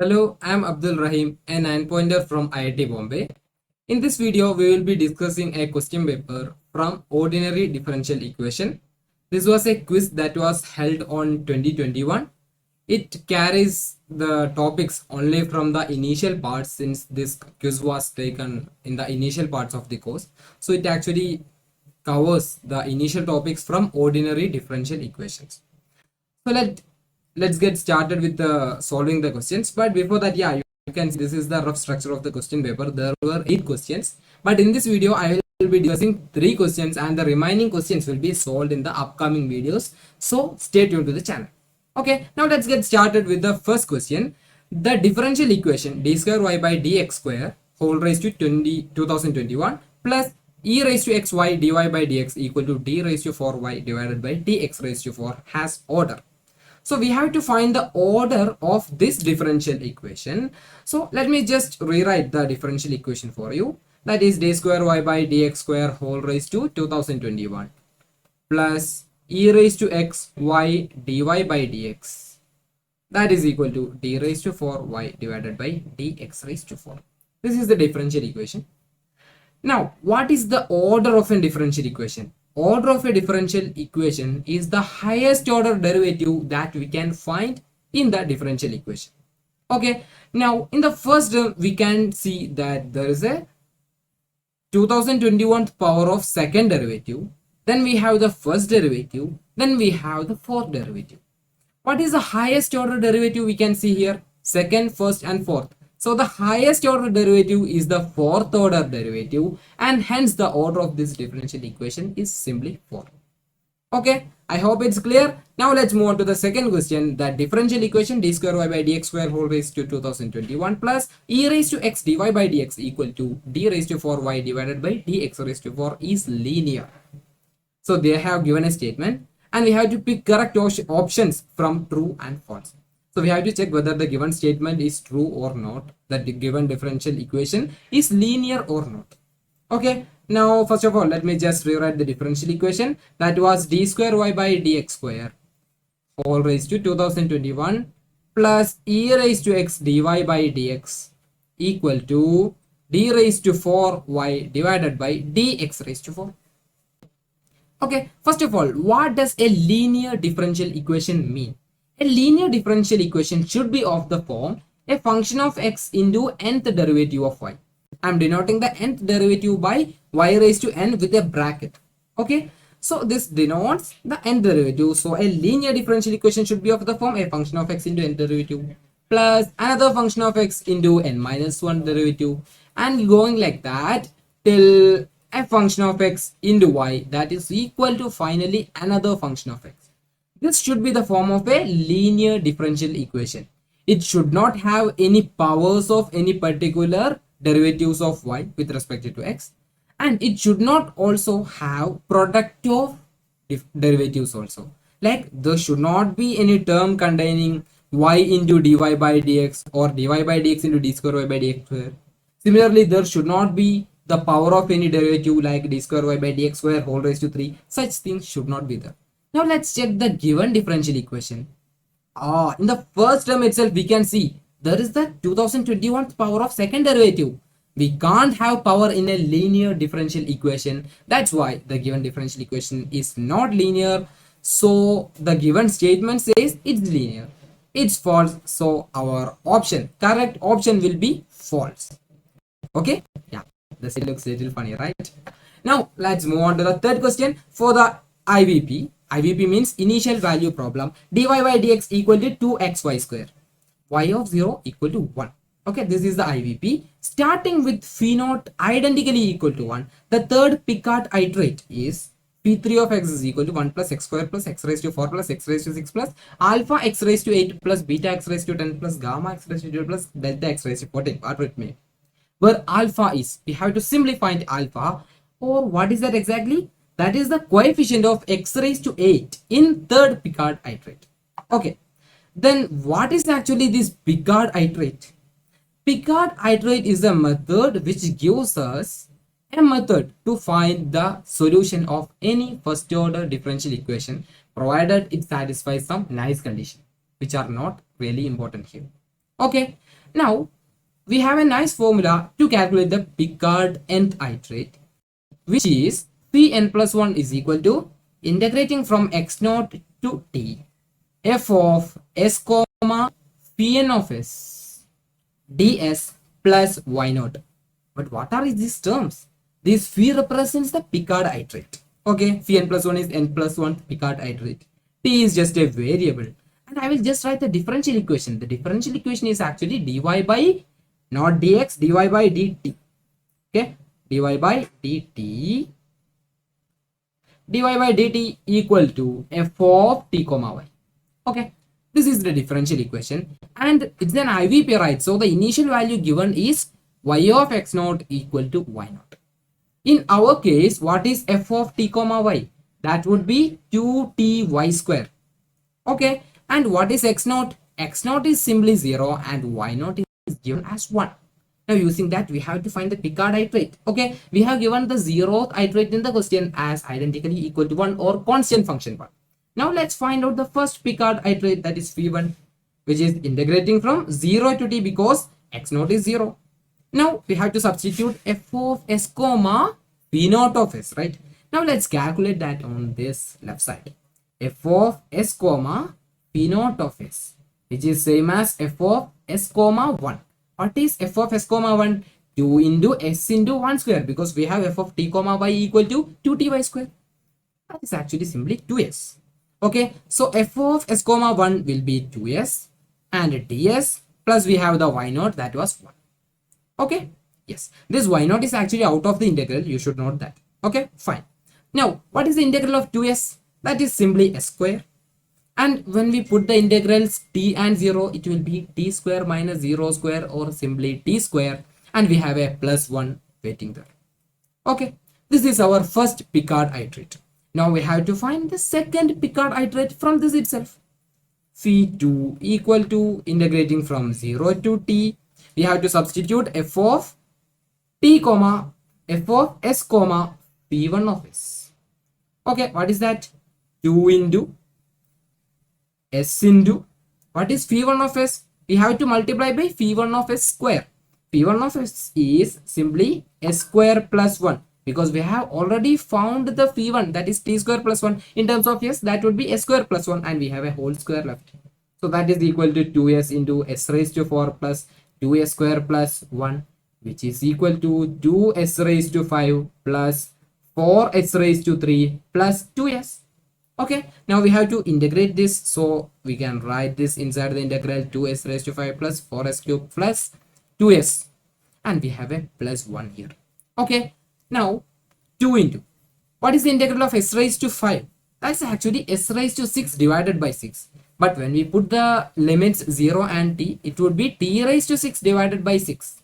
Hello, I am Abdul Raheem, a nine-pointer from IIT Bombay. In this video, we will be discussing a question paper from ordinary differential equation. This was a quiz that was held on 2021. It carries the topics only from the initial parts since this quiz was taken in the initial parts of the course. So it actually covers the initial topics from ordinary differential equations. So let's get started with solving the questions. But before that, yeah, you can see this is the rough structure of the question paper. There were 8 questions, but in this video I will be discussing 3 questions and the remaining questions will be solved in the upcoming videos. So stay tuned to the channel. Okay, now let's get started with the first question. The differential equation d square y by dx square whole raised to 2021 plus e raised to xy dy by dx equal to d raised to 4y divided by dx raised to 4 has order. So we have to find the order of this differential equation. So let me just rewrite the differential equation for you. That is d square y by dx square whole raised to 2021 plus e raised to x y dy by dx. That is equal to d raised to 4y divided by dx raised to 4. This is the differential equation. Now, what is the order of a differential equation? Order of a differential equation is the highest order derivative that we can find in the differential equation. Okay, now in the first term we can see that there is a 2021th power of second derivative, then we have the first derivative, then we have the fourth derivative. What is the highest order derivative? We can see here second, first and fourth. So the highest order derivative is the fourth order derivative, and hence the order of this differential equation is simply 4. Okay, I hope it's clear. Now let's move on to the second question. The differential equation d square y by dx square whole raised to 2021 plus e raised to x dy by dx equal to d raised to 4y divided by dx raised to 4 is linear. So they have given a statement and we have to pick correct options from true and false. So we have to check whether the given statement is true or not, that the given differential equation is linear or not. Okay, now first of all, let me just rewrite the differential equation. That was d square y by dx square whole raised to 2021 plus e raised to x dy by dx equal to d raised to 4y divided by dx raised to 4. Okay, first of all, what does a linear differential equation mean? A linear differential equation should be of the form a function of x into nth derivative of y. I am denoting the nth derivative by y raised to n with a bracket. Okay, so this denotes the nth derivative. So a linear differential equation should be of the form a function of x into nth derivative plus another function of x into n minus 1 derivative, and going like that till a function of x into y that is equal to finally another function of x. This should be the form of a linear differential equation. It should not have any powers of any particular derivatives of y with respect to x, and it should not also have product of derivatives also. Like there should not be any term containing y into dy by dx or dy by dx into d square y by dx square. Similarly, there should not be the power of any derivative like d square y by dx square whole raised to 3. Such things should not be there. Now let's check the given differential equation. In the first term itself we can see there is the 2021th power of second derivative. We can't have power in a linear differential equation. That's why the given differential equation is not linear. So the given statement says it's linear. It's false. So our correct option will be false. Okay, yeah, this looks a little funny, right? Now let's move on to the third question. For the IVP means initial value problem, dy by dx equal to 2xy square, y of 0 equal to 1. Okay, this is the IVP. Starting with phi naught identically equal to 1, the third Picard iterate is p3 of x is equal to 1 plus x square plus x raised to 4 plus x raised to 6 plus alpha x raised to 8 plus beta x raised to 10 plus gamma x raised to 12 plus delta x raised to 14, whatever it may. Where alpha is, we have to simply find alpha, or what is that exactly? That is the coefficient of x raised to 8 in third Picard iterate. Okay, then what is actually this Picard iterate? Picard iterate is a method which gives us a method to find the solution of any first order differential equation provided it satisfies some nice condition which are not really important here. Okay, now we have a nice formula to calculate the Picard nth iterate, which is P n plus 1 is equal to integrating from x naught to t f of s comma P n of s ds plus y naught. But what are these terms? This phi represents the Picard iterate. Okay, phi n plus 1 is n plus 1 Picard iterate. T is just a variable. And I will just write the differential equation. The differential equation is actually dy by not dx, dy by dt. Okay, dy by dt, dy by dt equal to f of t comma y. Okay, this is the differential equation and it's an IVP, right? So the initial value given is y of x naught equal to y naught. In our case, what is f of t comma y? That would be 2ty square. Okay, and what is x naught? X naught is simply 0 and y naught is given as 1. Now using that, we have to find the Picard iterate. Okay, we have given the 0th iterate in the question as identically equal to 1 or constant function 1. Now let's find out the first Picard iterate, that is phi1, which is integrating from 0 to t because x naught is 0. Now we have to substitute f of s comma p naught of s, right? Now let's calculate that on this left side. F of s comma p naught of s, which is same as f of s comma 1. What is f of s comma 1? 2 into s into 1 square, because we have f of t comma y equal to 2ty square. That is actually simply 2s. Okay, so f of s comma 1 will be 2s and ds plus we have the y naught, that was 1. Okay, yes, this y naught is actually out of the integral, you should note that. Okay, fine. Now what is the integral of 2s? That is simply s square, and when we put the integrals t and 0, it will be t square minus 0 square or simply t square, and we have a plus 1 waiting there. Okay, this is our first Picard iterate. Now we have to find the second Picard iterate from this itself. Phi2 equal to integrating from 0 to t. We have to substitute f of t comma f of s comma p1 of s. Okay, what is that? 2 into s into what is phi1 of s? We have to multiply by phi1 of s square. Phi1 of s is simply s square plus 1, because we have already found the phi1, that is t square plus 1. In terms of s, that would be s square plus 1 and we have a whole square left. So that is equal to 2s into s raised to 4 plus 2s square plus 1, which is equal to 2s raised to 5 plus 4s raised to 3 plus 2s. Okay, now we have to integrate this, so we can write this inside the integral 2s raised to 5 plus 4s cube plus 2s, and we have a plus 1 here. Okay, now 2 into what is the integral of s raised to 5? That's actually s raised to 6 divided by 6. But when we put the limits 0 and t, it would be t raised to 6 divided by 6.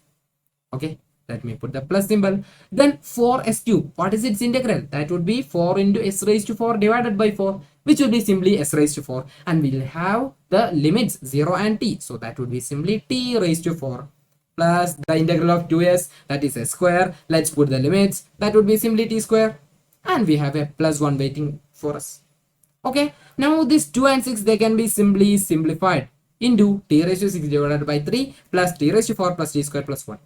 Okay, let me put the plus symbol. Then 4s cube, what is its integral? That would be 4 into s raised to 4 divided by 4, which will be simply s raised to 4. And we'll have the limits 0 and t. So that would be simply t raised to 4 plus the integral of 2s, that is s square. Let's put the limits. That would be simply t square. And we have a plus 1 waiting for us. Okay, now this 2 and 6, they can be simply simplified into t raised to 6 divided by 3 plus t raised to 4 plus t square plus 1.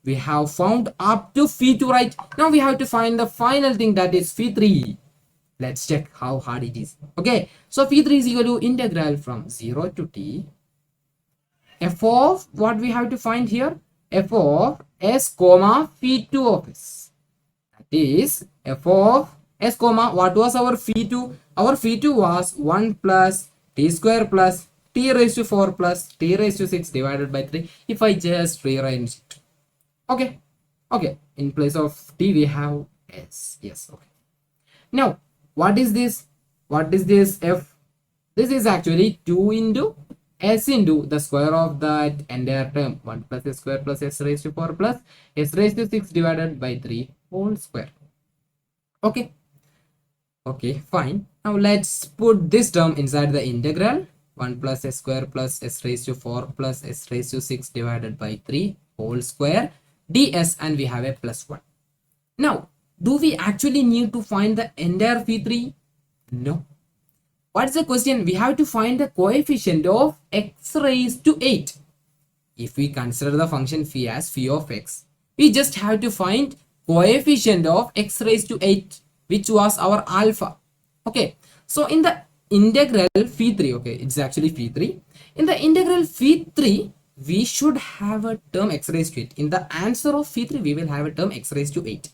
We have found up to phi2, right? Now we have to find the final thing, that is phi3. Let's check how hard it is. Okay, so phi3 is equal to integral from 0 to t f of what we have to find here, f of s comma phi2 of s. That is f of s comma, what was our phi2? Our phi2 was 1 plus t square plus t raised to 4 plus t raised to 6 divided by 3. If I just rearrange it. Okay, okay, in place of t we have s. Yes, okay. Now what is this? What is this f? This is actually 2 into s into the square of that entire term, 1 plus s square plus s raised to 4 plus s raised to 6 divided by 3 whole square. Okay, okay, fine. Now let's put this term inside the integral, 1 plus s square plus s raised to 4 plus s raised to 6 divided by 3 whole square ds, and we have a plus 1. Now, do we actually need to find the entire phi3? No. What's the question? We have to find the coefficient of x raised to 8. If we consider the function phi as phi of x, we just have to find coefficient of x raised to 8, which was our alpha. Okay, so in the integral phi 3, okay, it's actually phi 3. In the integral phi 3, we should have a term x raised to 8. In the answer of phi 3, we will have a term x raised to 8.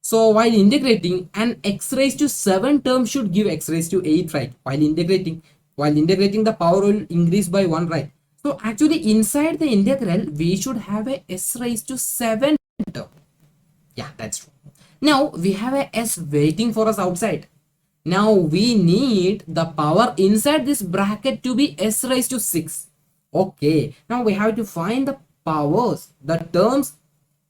So while integrating, an x raised to 7 term should give x raised to 8, right? While integrating the power will increase by 1, right? So actually inside the integral, we should have a s raised to 7 term. Yeah, that's true. Now we have a s waiting for us outside. Now we need the power inside this bracket to be s raised to 6. Okay, now we have to find the powers, the terms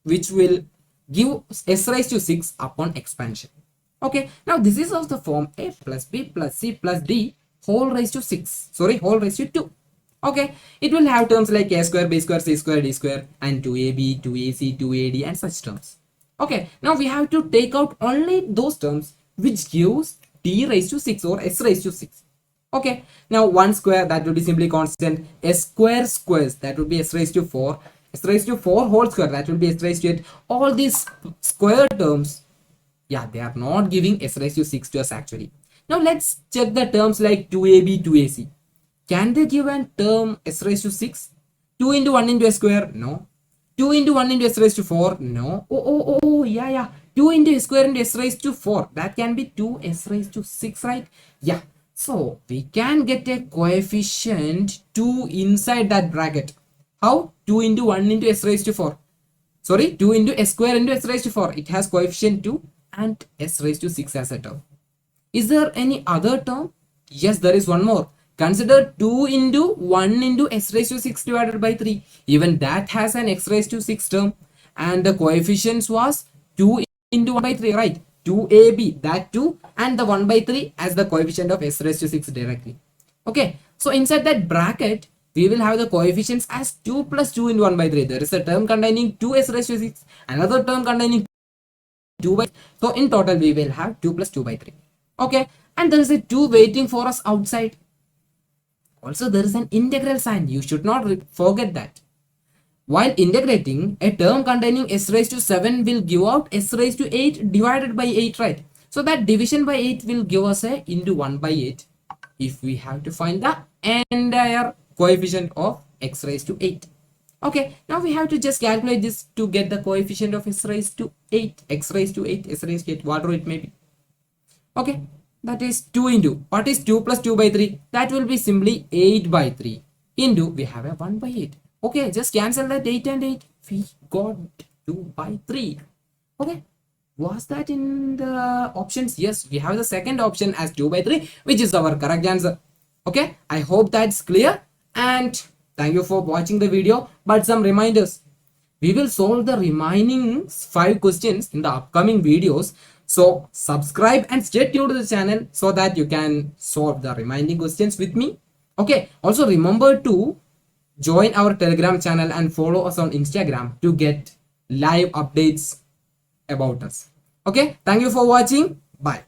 which will give s raised to 6 upon expansion. Okay, now this is of the form a plus b plus c plus d whole raised to 6. Sorry, whole raised to 2. Okay, it will have terms like a square, b square, c square, d square, and 2ab, 2ac, 2ad, and such terms. Okay, now we have to take out only those terms which gives d raised to 6 or s raised to 6. Okay, now 1 square, that will be simply constant. S square squares, that will be s raised to 4. S raised to 4 whole square, that will be s raised to 8. All these square terms, yeah, they are not giving s raised to 6 to us actually. Now let's check the terms like 2ab, 2ac. Can they give a term s raised to 6? 2 into 1 into s square? No. 2 into 1 into s raised to 4? No. Oh, yeah. 2 into s square into s raised to 4. That can be 2s raised to 6, right? Yeah. So we can get a coefficient 2 inside that bracket. How? 2 into 1 into s raised to 4. Sorry, 2 into s square into s raised to 4. It has coefficient 2 and s raised to 6 as a term. Is there any other term? Yes, there is one more. Consider 2 into 1 into s raised to 6 divided by 3. Even that has an x raised to 6 term. And the coefficients was 2 into 1 by 3, right? 2ab, that 2, and the 1 by 3 as the coefficient of s raised to 6 directly. Okay, so inside that bracket, we will have the coefficients as 2 plus 2 into 1 by 3. There is a term containing 2s raised to 6, another term containing 2 by 3. So in total, we will have 2 plus 2 by 3. Okay, and there is a 2 waiting for us outside. Also, there is an integral sign. You should not forget that. While integrating, a term containing s raised to 7 will give out s raised to 8 divided by 8, right? So that division by 8 will give us a into 1 by 8 if we have to find the entire coefficient of x raised to 8. Okay, now we have to just calculate this to get the coefficient of s raised to 8, x raised to 8, s raised to 8, whatever it may be. Okay, that is 2 into, what is 2 plus 2 by 3? That will be simply 8 by 3 into, we have a 1 by 8. Okay, just cancel that 8 and 8. We got 2 by 3. Okay, was that in the options? Yes, we have the second option as 2 by 3, which is our correct answer. Okay, I hope that's clear, and thank you for watching the video. But some reminders, we will solve the remaining 5 questions in the upcoming videos. So subscribe and stay tuned to the channel so that you can solve the remaining questions with me. Okay, also remember to join our Telegram channel and follow us on Instagram to get live updates about us. Okay, thank you for watching. Bye.